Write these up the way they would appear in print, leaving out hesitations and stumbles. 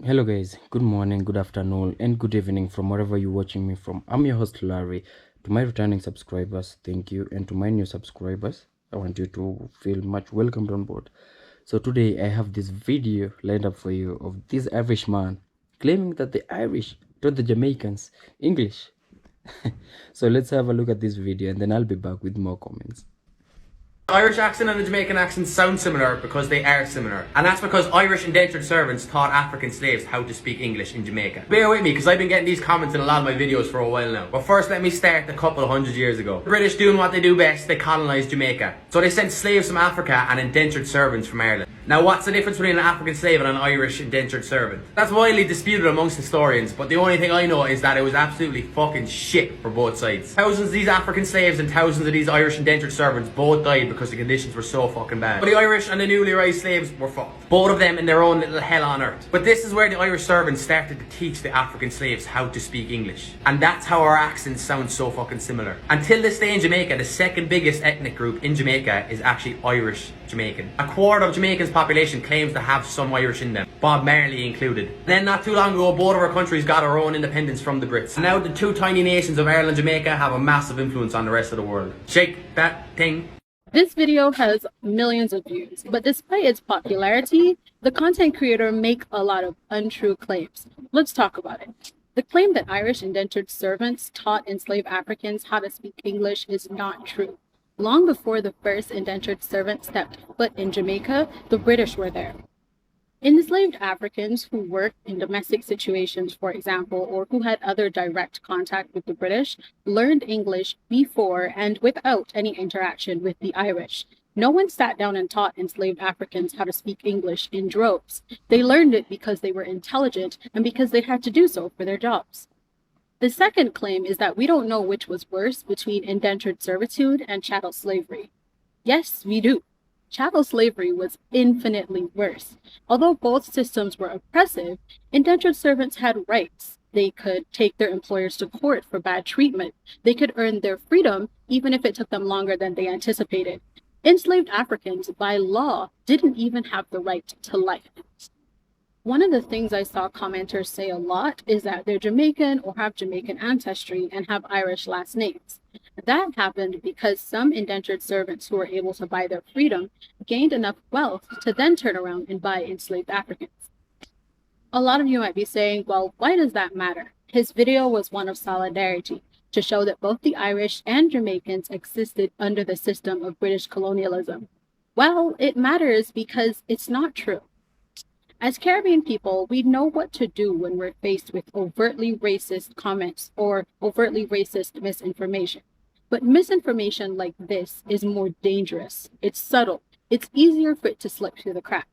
Hello guys, good morning, good afternoon, and good evening from wherever you're watching me from. I'm your host Larry. To my returning subscribers, thank you, and to my new subscribers, I want you to feel much welcomed on board. So today I have this video lined up for you of this Irish man claiming that the Irish taught the Jamaicans English. So let's have a look at this video and then I'll be back with more comments. Irish accent and the Jamaican accent sound similar because they are similar. And that's because Irish indentured servants taught African slaves how to speak English in Jamaica. Bear with me because I've been getting these comments in a lot of my videos for a while now. But first let me start a couple of hundred years ago. The British doing what they do best, they colonised Jamaica. So they sent slaves from Africa and indentured servants from Ireland. Now what's the difference between an African slave and an Irish indentured servant? That's widely disputed amongst historians, but the only thing I know is that it was absolutely fucking shit for both sides. Thousands of these African slaves and thousands of these Irish indentured servants both died because the conditions were so fucking bad. But the Irish and the newly arrived slaves were fucked. Both of them in their own little hell on earth. But this is where the Irish servants started to teach the African slaves how to speak English. And that's how our accents sound so fucking similar. Until this day in Jamaica, the second biggest ethnic group in Jamaica is actually Irish Jamaican. A quarter of Jamaicans' population claims to have some Irish in them, Bob Marley included. Then not too long ago, both of our countries got our own independence from the Brits. Now the two tiny nations of Ireland and Jamaica have a massive influence on the rest of the world. Shake that thing. This video has millions of views, but despite its popularity, the content creator makes a lot of untrue claims. Let's talk about it. The claim that Irish indentured servants taught enslaved Africans how to speak English is not true. Long before the first indentured servant stepped foot in Jamaica, the British were there. Enslaved Africans who worked in domestic situations, for example, or who had other direct contact with the British, learned English before and without any interaction with the Irish. No one sat down and taught enslaved Africans how to speak English in droves. They learned it because they were intelligent and because they had to do so for their jobs. The second claim is that we don't know which was worse between indentured servitude and chattel slavery. Yes, we do. Chattel slavery was infinitely worse. Although both systems were oppressive, indentured servants had rights. They could take their employers to court for bad treatment. They could earn their freedom even if it took them longer than they anticipated. Enslaved Africans, by law, didn't even have the right to life. One of the things I saw commenters say a lot is that they're Jamaican or have Jamaican ancestry and have Irish last names. That happened because some indentured servants who were able to buy their freedom gained enough wealth to then turn around and buy enslaved Africans. A lot of you might be saying, well, why does that matter? His video was one of solidarity, to show that both the Irish and Jamaicans existed under the system of British colonialism. Well, it matters because it's not true. As Caribbean people, we know what to do when we're faced with overtly racist comments or overtly racist misinformation. But misinformation like this is more dangerous. It's subtle. It's easier for it to slip through the cracks.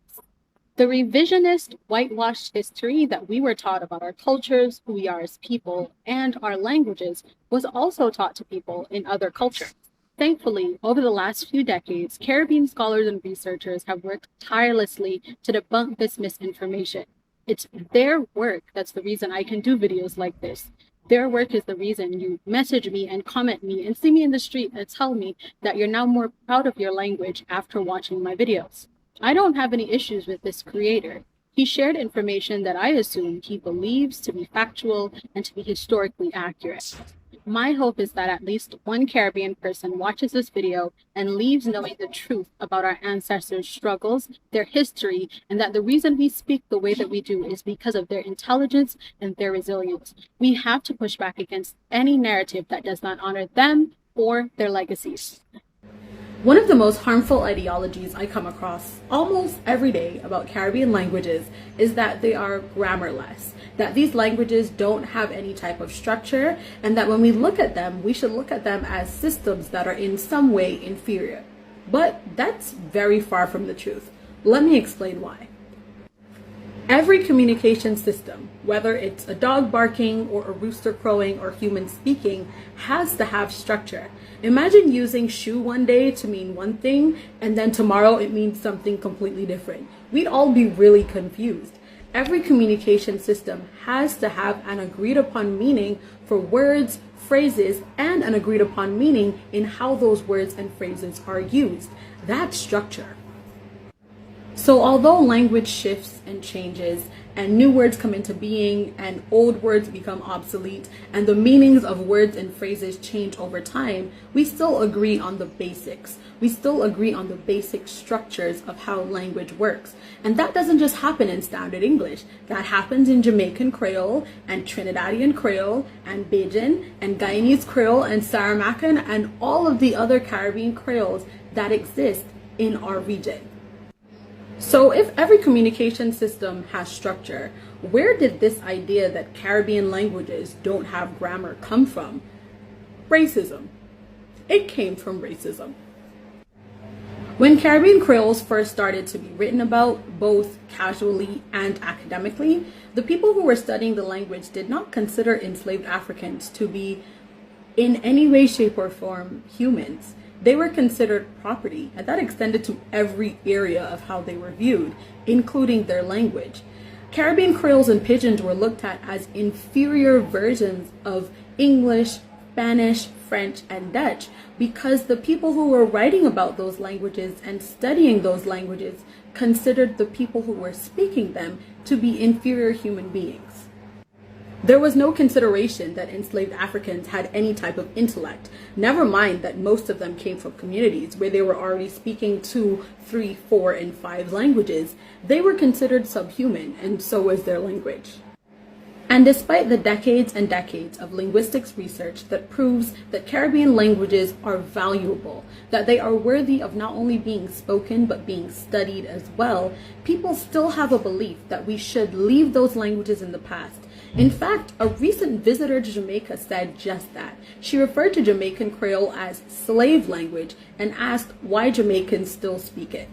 The revisionist, whitewashed history that we were taught about our cultures, who we are as people, and our languages was also taught to people in other cultures. Thankfully, over the last few decades, Caribbean scholars and researchers have worked tirelessly to debunk this misinformation. It's their work that's the reason I can do videos like this. Their work is the reason you message me and comment me and see me in the street and tell me that you're now more proud of your language after watching my videos. I don't have any issues with this creator. He shared information that I assume he believes to be factual and to be historically accurate. My hope is that at least one Caribbean person watches this video and leaves knowing the truth about our ancestors' struggles, their history, and that the reason we speak the way that we do is because of their intelligence and their resilience. We have to push back against any narrative that does not honor them or their legacies. One of the most harmful ideologies I come across almost every day about Caribbean languages is that they are grammarless, that these languages don't have any type of structure, and that when we look at them, we should look at them as systems that are in some way inferior. But that's very far from the truth. Let me explain why. Every communication system, whether it's a dog barking or a rooster crowing or human speaking, has to have structure. Imagine using shoe one day to mean one thing and then tomorrow it means something completely different. We'd all be really confused. Every communication system has to have an agreed upon meaning for words, phrases, and an agreed upon meaning in how those words and phrases are used. That's structure. So, although language shifts and changes, and new words come into being, and old words become obsolete, and the meanings of words and phrases change over time, we still agree on the basics. We still agree on the basic structures of how language works. And that doesn't just happen in Standard English. That happens in Jamaican Creole, and Trinidadian Creole, and Bajan, and Guyanese Creole, and Saramaccan, and all of the other Caribbean Creoles that exist in our region. So if every communication system has structure, where did this idea that Caribbean languages don't have grammar come from? Racism. It came from racism. When Caribbean Creoles first started to be written about, both casually and academically, the people who were studying the language did not consider enslaved Africans to be in any way, shape, or form humans. They were considered property, and that extended to every area of how they were viewed, including their language. Caribbean Creoles and Pidgins were looked at as inferior versions of English, Spanish, French, and Dutch because the people who were writing about those languages and studying those languages considered the people who were speaking them to be inferior human beings. There was no consideration that enslaved Africans had any type of intellect, never mind that most of them came from communities where they were already speaking 2, 3, 4, and 5 languages. They were considered subhuman, and so was their language. And despite the decades and decades of linguistics research that proves that Caribbean languages are valuable, that they are worthy of not only being spoken but being studied as well, people still have a belief that we should leave those languages in the past. In fact, a recent visitor to Jamaica said just that. She referred to Jamaican Creole as slave language and asked why Jamaicans still speak it.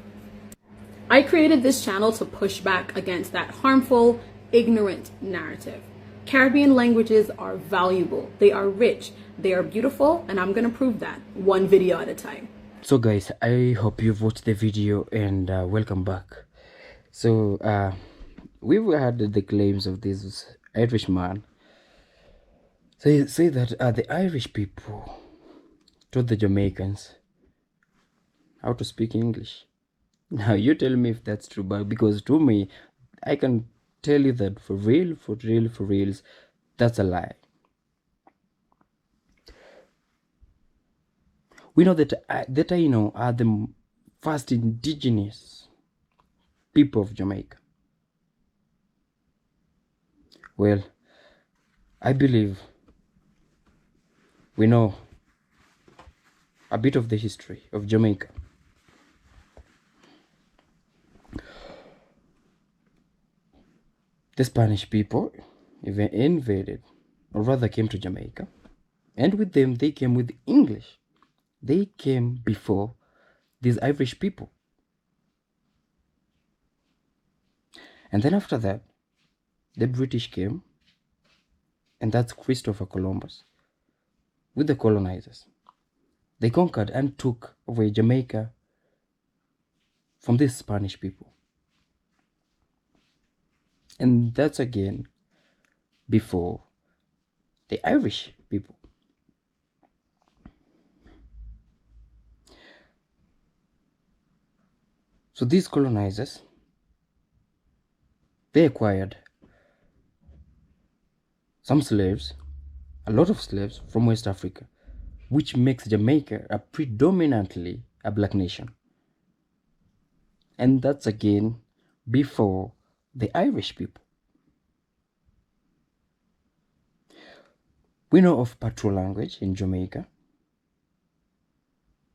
I created this channel to push back against that harmful, ignorant narrative. Caribbean languages are valuable, they are rich, they are beautiful, and I'm gonna prove that one video at a time. So guys, I hope you've watched the video, and welcome back. So we've had the claims of this Irishman. Say that the Irish people taught the Jamaicans how to speak English. Now you tell me if that's true, but because to me, I can tell you that for reals, that's a lie. We know that are the first indigenous people of Jamaica. Well, I believe we know a bit of the history of Jamaica. The Spanish people even invaded, or rather came to Jamaica, and with them they came with English. They came before these Irish people. And then after that, the British came, and that's Christopher Columbus, with the colonizers. They conquered and took away Jamaica from these Spanish people. And that's again before the Irish people. So these colonizers, they acquired some slaves, a lot of slaves from West Africa, which makes Jamaica a predominantly a black nation. And that's again before the Irish people. We know of patois language in Jamaica.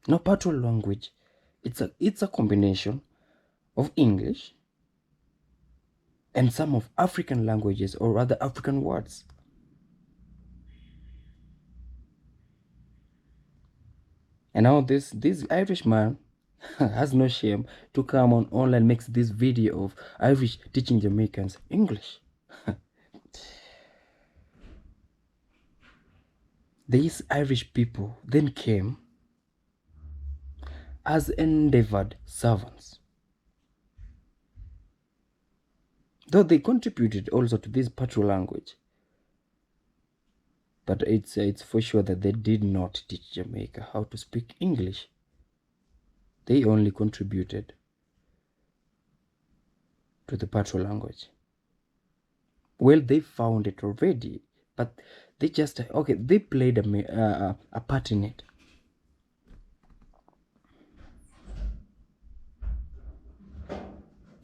Now, patois language, it's a combination of English and some of African languages, or rather African words. And now this Irishman has no shame to come on online, makes this video of Irish teaching Jamaicans English. These Irish people then came as endeavored servants, though they contributed also to this patois language. But it's for sure that they did not teach Jamaica how to speak English. They only contributed to the patrol language. Well, they found it already, but they just, okay, they played a part in it.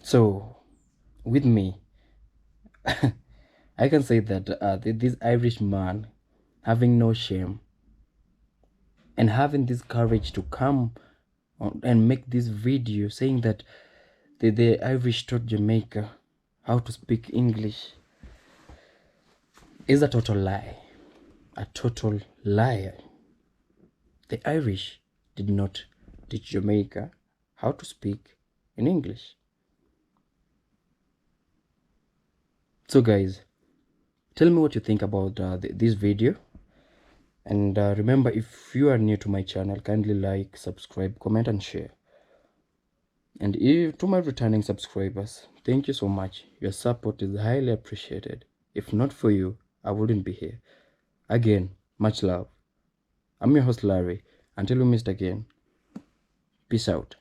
So, with me, I can say that this Irish man, having no shame and having this courage to come on and make this video saying that the Irish taught Jamaica how to speak English is a total lie. A total lie. The Irish did not teach Jamaica how to speak in English. So guys, tell me what you think about this video, and remember, if you are new to my channel, kindly like, subscribe, comment and share. And to my returning subscribers, thank you so much. Your support is highly appreciated. If not for you, I wouldn't be here. Again, much love. I'm your host Larry. Until we meet again, peace out.